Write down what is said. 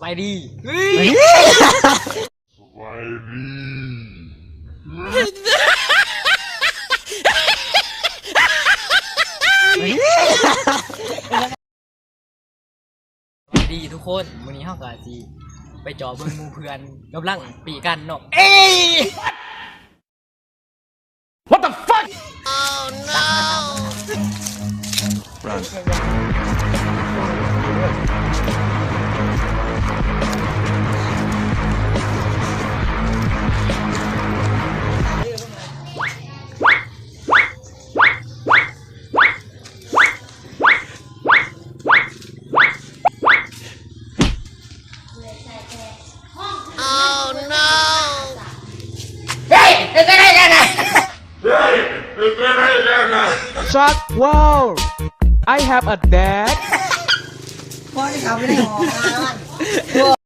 ไปดีดีทุกคนวันนี้เฮากะสิไปจ่อเบิ่งหมู่เพื่อนกำลังปีกันเนาะเอ้ย What the fuck Oh no Run Oh no Shut wow I have a dad พ่อที่เขาไม่ได้ออกงาน